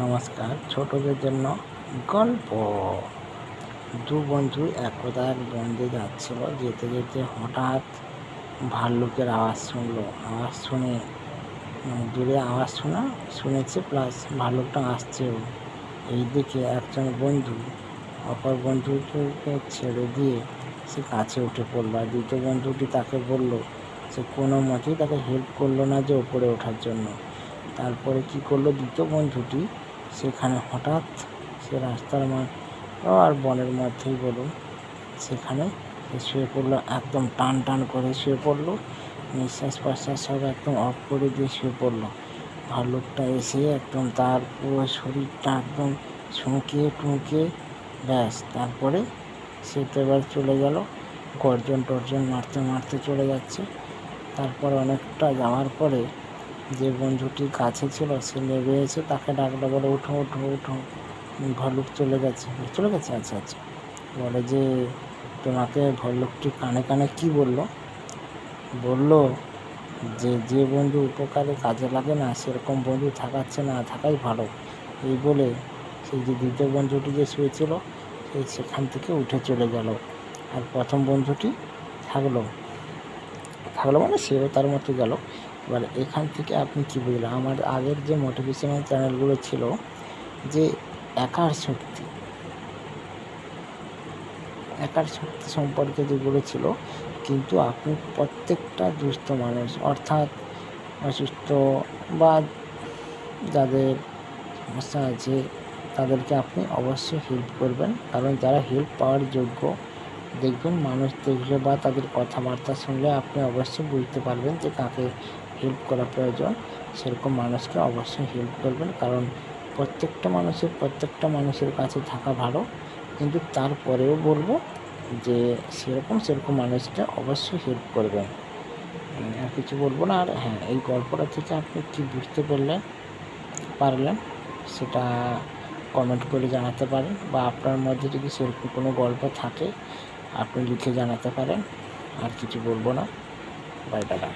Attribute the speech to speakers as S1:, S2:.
S1: নমস্কার। ছোটদের জন্য গল্প। দু বন্ধু একদা এক বনে যাচ্ছিল। যেতে যেতে হঠাৎ ভাল্লুকের আওয়াজ শুনলো। আওয়াজ শুনে দূরে আওয়াজ শুনেছে, প্লাস ভাল্লুকটা আসছেও। এই দেখে একজন বন্ধু অপর বন্ধুকে ছেড়ে দিয়ে সে কাছে উঠে পড়লো। আর দ্বিতীয় বন্ধুটি তাকে বলল, সে কোনো মতেই তাকে হেল্প করলো না যে ওপরে ওঠার জন্য। তারপরে কি করলো দ্বিতীয় বন্ধুটি, সেখানে হঠাৎ সে রাস্তার আর বনের মধ্যেই বলুন, সেখানে সে শুয়ে পড়লো। একদম টান টান করে শুয়ে পড়লো, নিঃশ্বাস প্রশ্বাস সব একদম অফ করে দিয়ে শুয়ে পড়লো। ভাল্লুকটা এসে একদম তার পুরো শরীরটা একদম ঠুঁকে ব্যাস। তারপরে সে তো এবার চলে গেল, গর্জন টর্জন মারতে মারতে চলে যাচ্ছে। তারপর অনেকটা যাওয়ার পরে যে বন্ধুটি কাছে ছিল সে নেমে এসে তাকে ডাকলো, বলে উঠো উঠো উঠো, ভাল্লুক চলে গেছে। আচ্ছা আচ্ছা। বলে যে তোমাকে ভাল্লুকটি কানে কানে কি বললো? বললো যে যে বন্ধু উপকারে কাজে লাগে না সেরকম বন্ধু থাকাচ্ছে না থাকাই ভালো। এই বলে সেই যে দ্বিতীয় বন্ধুটি যে শুয়েছিল সেই সেখান থেকে উঠে চলে গেল। আর প্রথম বন্ধুটি থাকলো মানে সেও তার মতো গেল। এবার এখান থেকে আপনি কী বুঝলেন? আমার আগের যে মোটিভেশনাল চ্যানেলগুলো ছিল, যে একার শক্তি সম্পর্কে যেগুলো ছিল, কিন্তু আপনি প্রত্যেকটা দুস্থ মানুষ, অর্থাৎ অসুস্থ বা যাদের সমস্যা আছে তাদেরকে আপনি অবশ্যই হেল্প করবেন। কারণ যারা হেল্প পাওয়ার যোগ্য, দেখবেন মানুষ দেখলে বা তাদের কথাবার্তা শুনলে আপনি অবশ্যই বুঝতে পারবেন যে কাকে হেল্প করা প্রয়োজন। সেরকম মানুষকে অবশ্যই হেল্প করবেন, কারণ প্রত্যেকটা মানুষের কাছে থাকা ভালো। কিন্তু তারপরেও বলবো যে সেরকম মানুষকে অবশ্যই হেল্প করবেন। আর কিছু বলবো না। আর হ্যাঁ, এই গল্পটা থেকে আপনি কী বুঝতে পারলেন সেটা কমেন্ট করে জানাতে পারেন, বা আপনার মধ্যে যদি সেরকম কোনো গল্প থাকে আপনি লিখে জানাতে পারেন। আর কিছু বলবো না। Bye, tata.